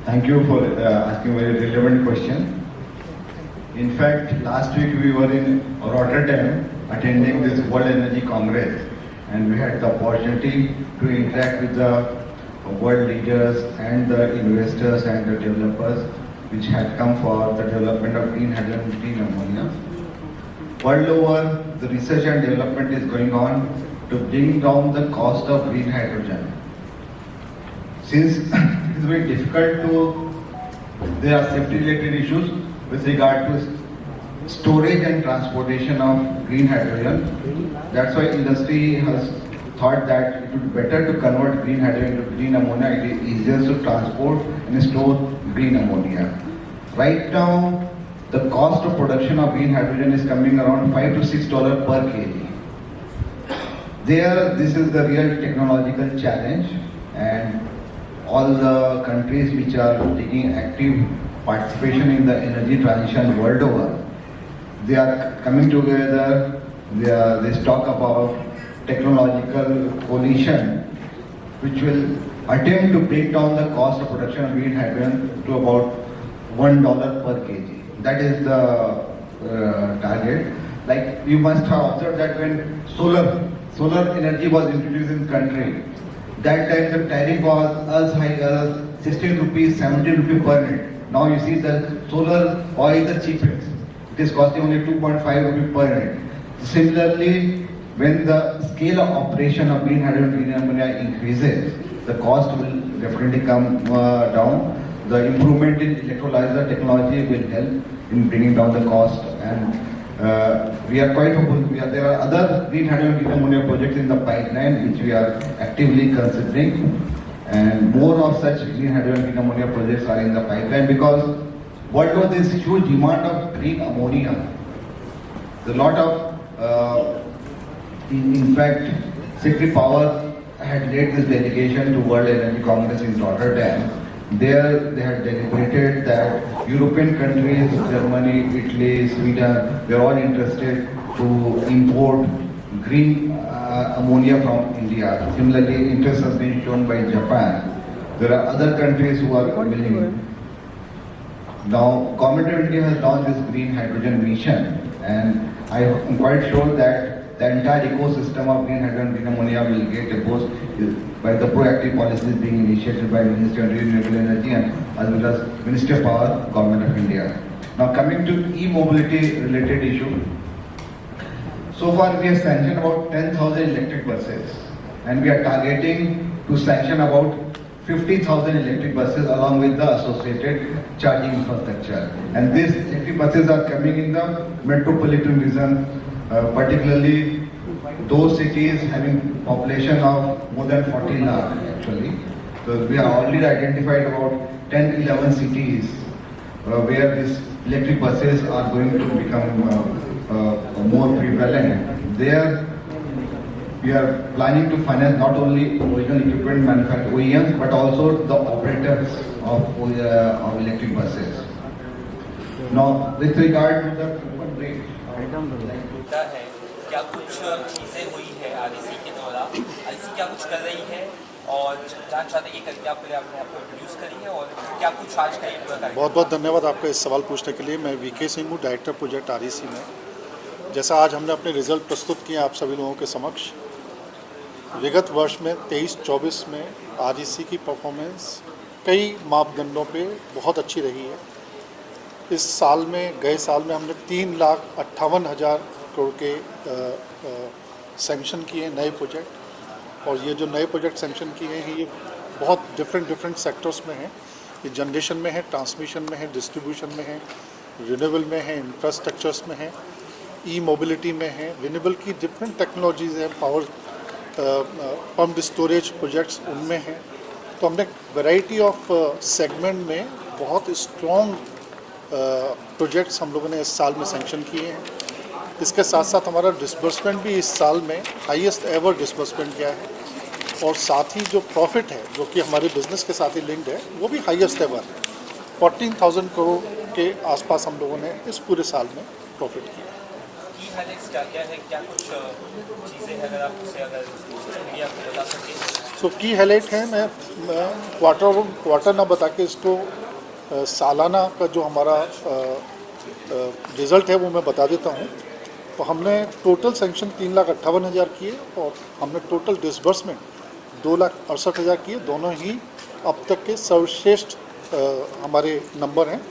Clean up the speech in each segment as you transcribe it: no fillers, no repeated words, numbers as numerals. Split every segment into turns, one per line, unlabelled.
Thank you for asking a very relevant question. In fact, last week we were in Rotterdam attending this World Energy Congress, and we had the opportunity to interact with the world leaders and the investors and the developers which had come for the development of green hydrogen and green ammonia. World over, the research and development is going on to bring down the cost of green hydrogen. Since it is very difficult there are safety related issues with regard to storage and transportation of green hydrogen. That's why industry has thought that it would be better to convert green hydrogen to green ammonia. It is easier to transport and store green ammonia. Right now, the cost of production of green hydrogen is coming around $5 to $6 per kg. This is the real technological challenge, and all the countries which are taking active participation in the energy transition world over, they are coming together, they talk about technological coalition which will attempt to break down the cost of production of green hydrogen to about $1 per kg. That is the target. Like you must have observed that when solar energy was introduced in the country, that time the tariff was as high as 16 rupees, 17 rupees per unit. Now you see the solar oil is the cheapest. It is costing only 2.5 rupees per unit. Similarly, when the scale of operation of green hydrogen and green ammonia increases, the cost will definitely come down. The improvement in electrolyzer technology will help in bringing down the cost, and we are quite hopeful. There are other green hydrogen and green ammonia projects in the pipeline which we are actively considering, and more of such green hydrogen and green ammonia projects are in the pipeline because what was this huge demand of green ammonia? There's a lot of, in fact, Secretary Power had led this delegation to World Energy Congress in Rotterdam. There they had deliberated that European countries, Germany, Italy, Sweden, they are all interested to import green ammonia from India. Similarly, interest has been shown by Japan. There are other countries who are willing. Now, Government of India has launched this green hydrogen mission, and I am quite sure that the entire ecosystem of green hydrogen and green ammonia will get opposed by the proactive policies being initiated by Ministry of Renewable Energy and as well as Ministry of Power, Government of India. Now coming to e-mobility related issue. So far we have sanctioned about 10,000 electric buses, and we are targeting to sanction about 50,000 electric buses along with the associated charging infrastructure. And these electric buses are coming in the metropolitan region, particularly those cities having population of more than 40 lakh actually. So we have already identified about 10-11 cities where these electric buses are going to become more prevalent. There we are planning to finance not only original equipment manufacturers, OEMs, but also the operators of electric buses. Now with regard to the coupon rate,
है क्या कुछ चीज़ें हुई है REC के द्वारा, REC क्या कुछ कर रही है और जानना चाहते हैं कि क्या पहले आपने आपको इंट्रोड्यूस करी है और क्या कुछ आज का ये
बहुत बहुत धन्यवाद आपका इस सवाल पूछने के लिए। मैं वीके सिंह हूँ, डायरेक्टर प्रोजेक्ट आरईसी में। जैसा आज हमने अपने रिजल्ट प्रस्तुत किए आप सभी लोगों के समक्ष, विगत वर्ष में 23-24 में आरईसी की परफॉर्मेंस कई मापदंडों पे बहुत अच्छी रही है। इस साल में, गए साल में हमने 3,58,000 करोड़ के सैंक्शन किए नए प्रोजेक्ट, और ये जो नए प्रोजेक्ट सैंक्शन किए हैं ये बहुत डिफरेंट सेक्टर्स में हैं। ये जनरेशन में है, ट्रांसमिशन में है, डिस्ट्रीब्यूशन में है, रिन्यूएबल में है, इंफ्रास्ट्रक्चर्स में है, ई मोबिलिटी में है, रिन्यूएबल की डिफरेंट टेक्नोलॉजीज़ हैं, पावर पम्प स्टोरेज प्रोजेक्ट्स उनमें हैं। तो हमने वैरायटी ऑफ सेगमेंट में बहुत स्ट्रॉन्ग प्रोजेक्ट्स हम लोगों ने इस साल में सैंक्शन किए हैं। इसके साथ साथ हमारा डिसबर्समेंट भी इस साल में हाईएस्ट एवर डिसबर्समेंट गया है, और साथ ही जो प्रॉफिट है जो कि हमारे बिजनेस के साथ ही लिंक्ड है वो भी हाईएस्ट एवर है। 14,000 करोड़ के आसपास हम लोगों ने इस पूरे साल में प्रॉफिट किया।
क्या क्या है, क्या कुछ चीज़ें हैं अगर आप उसे अगर मीडिया को बता सकें।
सो की हाईलाइट है, मैं क्वार्टर ना बता के इसको सालाना का जो हमारा रिज़ल्ट है वो मैं बता देता हूँ। तो हमने टोटल सेंक्शन 3,58,000 किए और हमने टोटल डिसबर्समेंट 2,68,000 किए। दोनों ही अब तक के सर्वश्रेष्ठ हमारे नंबर हैं।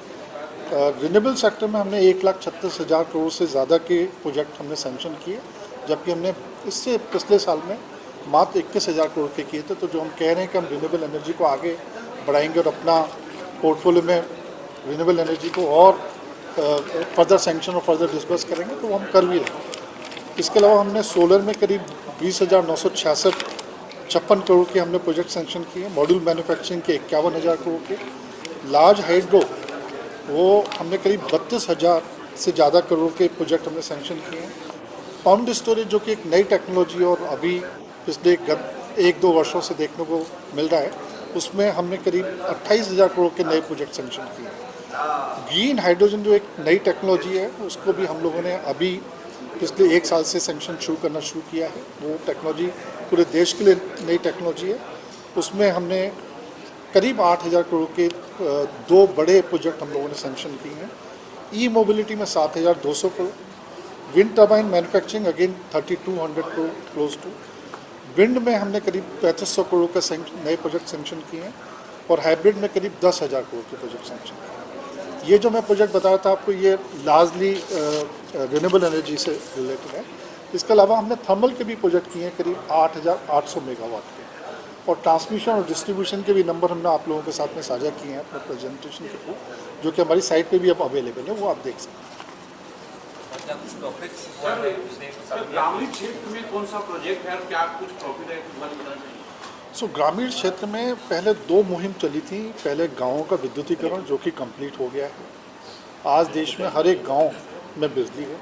रिन्यूएबल सेक्टर में हमने 1,36,000 करोड़ से ज़्यादा के प्रोजेक्ट हमने सेंक्शन किए, जबकि हमने इससे पिछले साल में मात्र 21,000 करोड़ के किए थे। तो जो हम कह रहे हैं कि हम रिन्यूएबल एनर्जी को आगे बढ़ाएंगे और अपना पोर्टफोलियो में रिन्यूएबल एनर्जी को और फर्दर सेंक्शन और फर्दर डिस्बर्स करेंगे, तो वो हम कर भी रहे हैं। इसके अलावा हमने सोलर में करीब 20,956 करोड़ के हमने प्रोजेक्ट सेंक्शन किए। मॉड्यूल मैन्युफैक्चरिंग के 51,000 करोड़ के। लार्ज हाइड्रो वो हमने करीब 32,000 से ज़्यादा करोड़ के प्रोजेक्ट हमने सेंक्शन किए हैं। पम्प्ड स्टोरेज जो कि एक नई टेक्नोलॉजी और अभी पिछले 1-2 वर्षों से देखने को मिल रहा है, उसमें हमने करीब 28,000 करोड़ के नए प्रोजेक्ट सेंक्शन किए हैं। ग्रीन हाइड्रोजन जो एक नई टेक्नोलॉजी है, उसको भी हम लोगों ने अभी पिछले 1 साल से सेंक्शन करना शुरू किया है। वो टेक्नोलॉजी पूरे देश के लिए नई टेक्नोलॉजी है। उसमें हमने करीब 8,000 करोड़ के 2 बड़े प्रोजेक्ट हम लोगों ने सेंक्शन किए हैं। ई मोबिलिटी में 7,200 crore. Wind turbine manufacturing again 3,200 crore close to. Wind में हमने करीब 3,500 करोड़ का नए प्रोजेक्ट सेंक्शन किए हैं और हाइब्रिड में करीब 10,000 करोड़ के प्रोजेक्ट सेंक्शन किए हैं। ये जो मैं प्रोजेक्ट बता रहा था आपको, ये लार्जली रिन्यूएबल एनर्जी से रिलेटेड है। इसके अलावा हमने थर्मल के भी प्रोजेक्ट किए हैं करीब 8,800 मेगावाट के, और ट्रांसमिशन और डिस्ट्रीब्यूशन के भी नंबर हमने आप लोगों के साथ में साझा किए हैं अपने प्रेजेंटेशन के थ्रू, जो कि हमारी साइट पे भी अब अवेलेबल है, वो आप देख सकते हैं।
ग्रामीण क्षेत्र में कौन सा प्रोजेक्ट है और क्या कुछ प्रॉफिट है, कुछ बताना चाहिए?
ग्रामीण क्षेत्र में पहले 2 मुहिम चली थी। पहले गाँवों का विद्युतीकरण जो कि कंप्लीट हो गया है, आज देश में हर एक गाँव में बिजली है।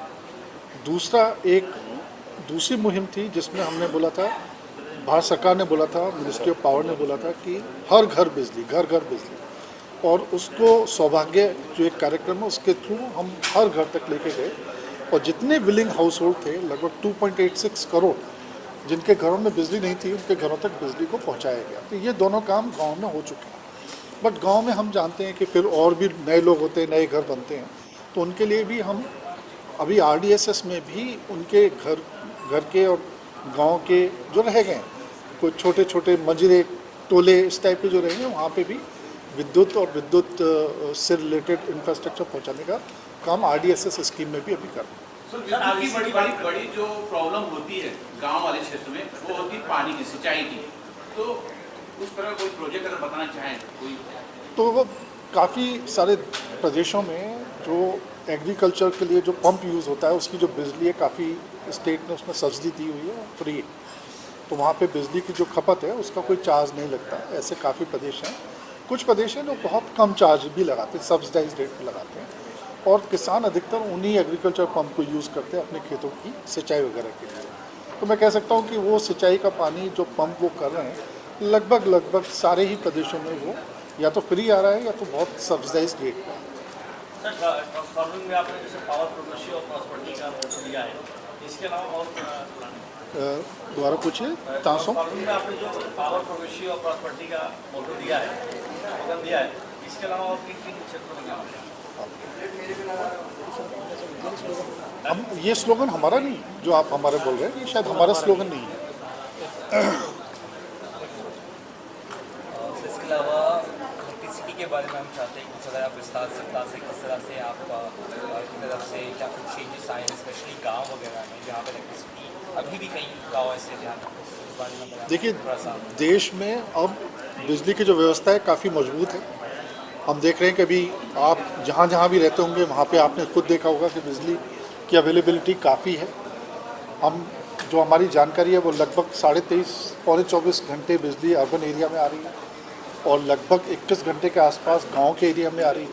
दूसरी मुहिम थी जिसमें हमने बोला था, भारत सरकार ने बोला था, मिनिस्ट्री ऑफ पावर ने बोला था कि हर घर बिजली, घर घर बिजली, और उसको सौभाग्य जो एक कार्यक्रम है उसके थ्रू हम हर घर तक लेके गए, और जितने विलिंग हाउस होल्ड थे लगभग 2.86 करोड़ जिनके घरों में बिजली नहीं थी, उनके घरों तक बिजली को पहुंचाया गया। तो ये दोनों काम गांव में हो चुके हैं। बट गांव में हम जानते हैं कि फिर और भी नए लोग होते हैं, नए घर बनते हैं, तो उनके लिए भी हम अभी RDSS में भी उनके घर के और गांव के जो रह गए, कोई छोटे छोटे मजरे टोले इस टाइप के जो रहे हैं, वहाँ पे भी विद्युत और विद्युत से रिलेटेड इंफ्रास्ट्रक्चर पहुँचाने का काम RDSS स्कीम में भी अभी कर रहे हैं।
सर, विद्युत की बड़ी जो प्रॉब्लम होती है गांव वाले क्षेत्र में, वो होती है पानी की, सिंचाई की। तो उस तरह कोई प्रोजेक्ट अगर बताना चाहें कोई?
तो वो काफ़ी सारे प्रदेशों में जो एग्रीकल्चर के लिए जो पंप यूज़ होता है, उसकी जो बिजली है, काफ़ी स्टेट ने उसमें सब्सिडी दी हुई है, फ्री है। तो वहाँ पे बिजली की जो खपत है उसका कोई चार्ज नहीं लगता। ऐसे काफ़ी प्रदेश हैं। कुछ प्रदेश हैं जो बहुत कम चार्ज भी लगाते हैं, सब्सिडाइज रेट पर लगाते हैं, और किसान अधिकतर उन्हीं एग्रीकल्चर पंप को यूज़ करते हैं अपने खेतों की सिंचाई वगैरह के लिए। तो मैं कह सकता हूँ कि वो सिंचाई का पानी जो पंप वो कर रहे हैं, लगभग सारे ही प्रदेशों में वो या तो फ्री आ रहा है या तो बहुत सब्सिडाइज रेट पर।
सर, ट्रांसफार्मिंग में आपने जैसे पावर प्रोग्रेसिव और प्रॉस्पेरिटी का मॉडल दिया है, इसके अलावा और
दोबारा पूछिए।
ट्रांसफार्मिंग में आपने जो पावर प्रोग्रेसिव और प्रॉस्पेरिटी का मॉडल दिया है, स्लोगन दिया है, इसके अलावा और किन किन क्षेत्रों में क्या है?
हम ये स्लोगन हमारा नहीं, जो आप हमारे बोल रहे हैं, ये शायद हमारा स्लोगन नहीं है।
इसके अलावा इलेक्ट्रिसिटी के बारे में हम चाहते हैं कुछ अगर आप विस्तार से बता सकें, किस तरह से आपका की तरफ से क्या कुछ चेंजेस आए हैं, स्पेशली गाँव वगैरह में जहाँ पर इलेक्ट्रिसिटी अभी भी कई गाँव ऐसे ध्यान रखते हैं, इस बारे में
देखिए, देश में अब बिजली की जो व्यवस्था है काफ़ी मजबूत है। हम देख रहे हैं कि अभी आप जहाँ भी रहते होंगे वहाँ पे आपने खुद देखा होगा कि बिजली की अवेलेबिलिटी काफ़ी है। हम जो हमारी जानकारी है वो लगभग 23.5 पौने 24 घंटे बिजली अर्बन एरिया में आ रही है, और लगभग 21 घंटे के आसपास गांव के एरिया में आ रही है।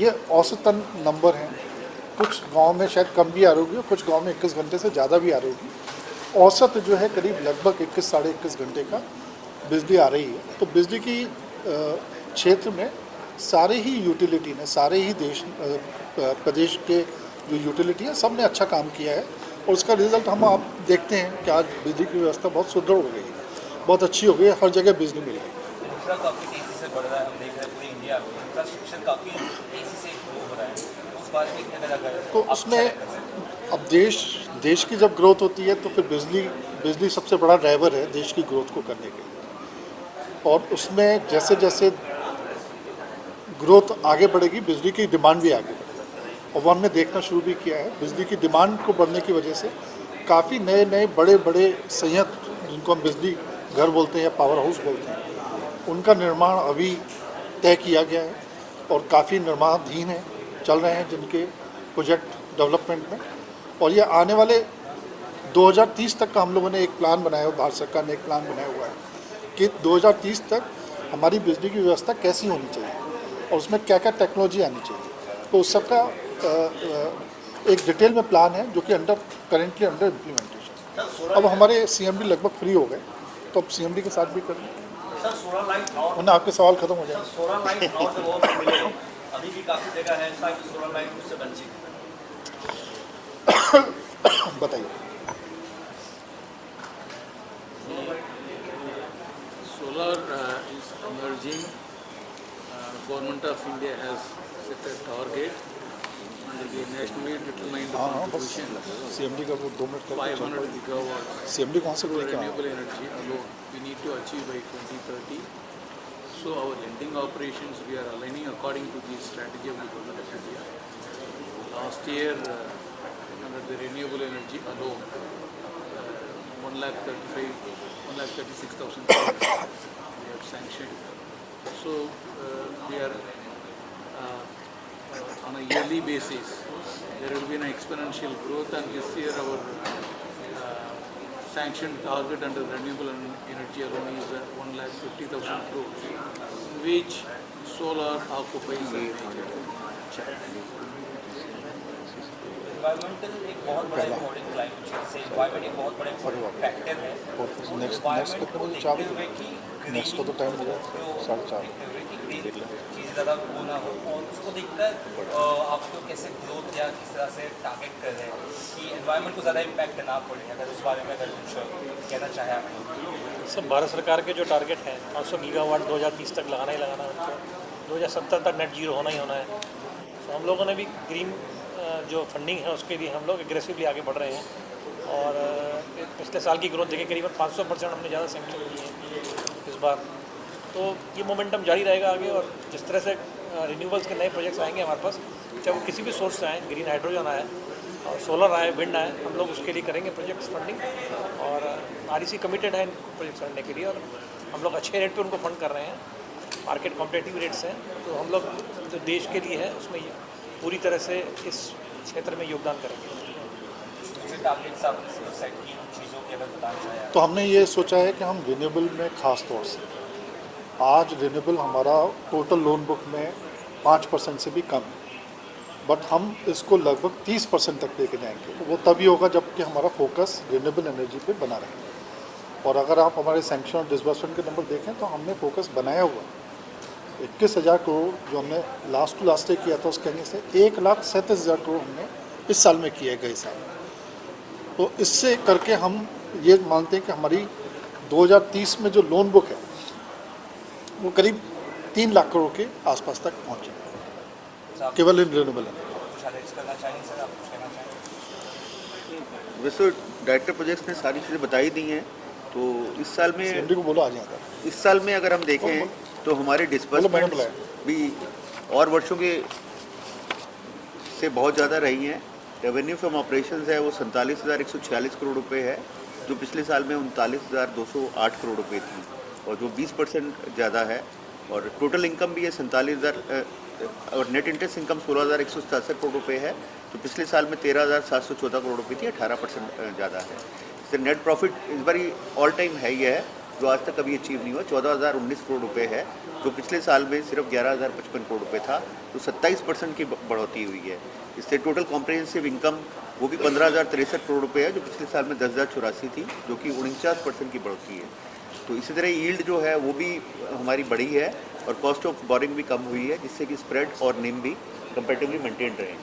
ये औसतन नंबर हैं। कुछ गांव में शायद कम भी आ रही होगी, कुछ गांव में 21 घंटे से ज़्यादा भी आ रही होगी। औसत जो है करीब लगभग 21 साढ़े 21 घंटे का बिजली आ रही है। तो बिजली की क्षेत्र में सारे ही यूटिलिटी ने, सारे ही प्रदेश के जो यूटिलिटी है, सब ने अच्छा काम किया है, और उसका रिजल्ट हम आप देखते हैं कि आज बिजली की व्यवस्था बहुत सुदृढ़ हो गई है। बहुत अच्छी हो गई है, हर जगह बिजली मिल रही है।
इंफ्रा काफ़ी तेज़ी से बढ़ रहा है, हम देख रहे हैं पूरे इंडिया में इंफ्रास्ट्रक्चर काफ़ी तेज़ी से ग्रो हो रहा है, उस बारे में क्या अगर
तो
आप
उसमें
शेयर कर सकें।
अब देश की जब ग्रोथ होती है तो फिर बिजली सबसे बड़ा ड्राइवर है देश की ग्रोथ को करने के लिए। और उसमें जैसे जैसे ग्रोथ आगे बढ़ेगी बिजली की डिमांड भी आगे बढ़ेगी। और वो हमने देखना शुरू भी किया है, बिजली की डिमांड को बढ़ने की वजह से काफ़ी नए नए बड़े बड़े संयंत्र, जिनको हम बिजली घर बोलते हैं या पावर हाउस बोलते हैं, उनका निर्माण अभी तय किया गया है और काफ़ी निर्माणाधीन है, चल रहे हैं जिनके प्रोजेक्ट डेवलपमेंट में। और ये आने वाले 2030 तक का हम लोगों ने एक प्लान बनाया हुआ, भारत सरकार ने एक प्लान बनाया हुआ है कि 2030 तक हमारी बिजली की व्यवस्था कैसी होनी चाहिए और उसमें क्या क्या टेक्नोलॉजी आनी चाहिए। तो उस सबका एक डिटेल में प्लान है जो कि करेंटली अंडर इम्प्लीमेंटेशन। अब हमारे सीएमडी लगभग फ्री हो गए, तो अब सीएमडी के साथ भी करें।
सर सोलर लाइट और
उन्हें आपके सवाल खत्म हो जाए।
सोलर लाइट और जब और मिले अभी भी काफ़ी जगह है ऐसा कि सोलर लाइट उससे वंचित है।
बताइए।
Solar is emerging. Government of India has set a target under the nationally determined
हाँ हाँ, बस
contribution
सीएमडी का वो 2 मिनट कर
500 gigawatts
सीएमडी कौन से
for
बोले क्या
renewable energy alone. We need to achieve by 2030. So our lending operations we are aligning according to the strategy of the government of India. Last year, under the renewable energy alone, 1,36,000 crores we have sanctioned. So we are on a yearly basis. There will be an exponential growth, and this year our sanctioned target under renewable energy alone is 1,50,000 crores, in which solar occupies a major chunk.
Environmental एक बहुत बड़ा important climate change से environment एक बहुत बड़ा factor है।
Next
को
चार
देखते हुए कि
नेक्स्ट को तो टाइम दिया 4:30।
देखते हुए कि ग्रीन चीज़ें ज़्यादा वो ना हो, और उसको देखकर आपको कैसे ग्रोथ या किस तरह से टारगेट कर रहे हैं कि एनवायरनमेंट को ज़्यादा इम्पैक्ट ना पड़े, अगर उस बारे में अगर कुछ कहना चाहें आप।
सब भारत सरकार के जो टारगेट हैं 500 गीगावाट 2030 तक लगाना ही लगाना है, उनको 2070 तक नेट जीरो होना ही होना है। तो हम लोगों ने भी ग्रीन जो फंडिंग है उसके लिए हम लोग एग्रेसिवली आगे बढ़ रहे हैं और पिछले साल की ग्रोथ देखें करीबन 500% हमने ज़्यादा सैंक्शन किए हैं इस बार। तो ये मोमेंटम जारी रहेगा आगे, और जिस तरह से रिन्यूएबल्स के नए प्रोजेक्ट्स आएंगे हमारे पास, चाहे वो किसी भी सोर्स से आए, ग्रीन हाइड्रोजन आए और सोलर आए, विंड आए, हम लोग उसके लिए करेंगे प्रोजेक्ट्स फंडिंग। और REC कमिटेड है इन प्रोजेक्ट्स करने के लिए और हम लोग अच्छे रेट पे उनको फंड कर रहे हैं, मार्केट कॉम्पिटिटिव रेट्स हैं। तो हम लोग जो देश के लिए है उसमें पूरी तरह से इस क्षेत्र में योगदान करेंगे।
टारगेट्स आप सेट की चीज़ों की अगर बताना चाहें
तो हमने ये सोचा है कि हम रिन्यूएबल में ख़ास तौर से आज रिन्यूएबल हमारा टोटल लोन बुक में 5% से भी कम है, बट हम इसको लगभग 30% तक लेके जाएंगे। तो वो तभी होगा जबकि हमारा फोकस रिन्यूएबल एनर्जी पे बना रहे। और अगर आप हमारे सैंक्शन और डिसबर्समेंट के नंबर देखें तो हमने फोकस बनाया हुआ 21,000 करोड़ जो हमने लास्ट टू लास्ट किया था, उसके आगे से 1,37,000 करोड़ हमने इस साल में किया है गए साल। तो इससे करके हम ये मानते हैं कि हमारी 2030 में जो लोन बुक है वो करीब 3 लाख करोड़ के आसपास तक पहुँचे, केवल इन रिन्यूएबल है।
कुछ हाइलाइट्स करना चाहेंगे सर, आप कुछ कहना चाहेंगे?
वैसे डायरेक्टर प्रोजेक्ट्स ने सारी चीज़ें बताई दी हैं। तो इस साल में
सीएमडी को बोलो आ जाएगा।
इस साल में अगर हम देखें तो हमारे डिस्बर्समेंट भी और वर्षों के से बहुत ज़्यादा रही हैं। रेवेन्यू फ्रॉम ऑपरेशंस है वो 47,146 करोड़ रुपए है, जो पिछले साल में 39,208 करोड़ रुपए थी, और जो 20% ज़्यादा है। और टोटल इनकम भी है 47,000, और नेट इंटरेस्ट इनकम 16,167 करोड़ रुपए है, तो पिछले साल में 13,714 करोड़ रुपए थी, 18% ज़्यादा है। इससे नेट प्रॉफिट इस बार ऑल टाइम है ही है, जो आज तक कभी अचीव नहीं हुआ, 14,019 करोड़ रुपए है, जो पिछले साल में सिर्फ 11,055 करोड़ रुपए था, तो 27% की बढ़ोतरी हुई है। इससे टोटल कॉम्प्रिहेंसिव इनकम वो भी 15,063 करोड़ रुपए है, जो पिछले साल में 10,084 थी, जो कि 49% की बढ़ोतरी है। तो इसी तरह यील्ड जो है वो भी हमारी बढ़ी है और कॉस्ट ऑफ बोरिंग भी कम हुई है, जिससे कि स्प्रेड और निम भी कंपैरेटिवली मेंटेन रहे हैं।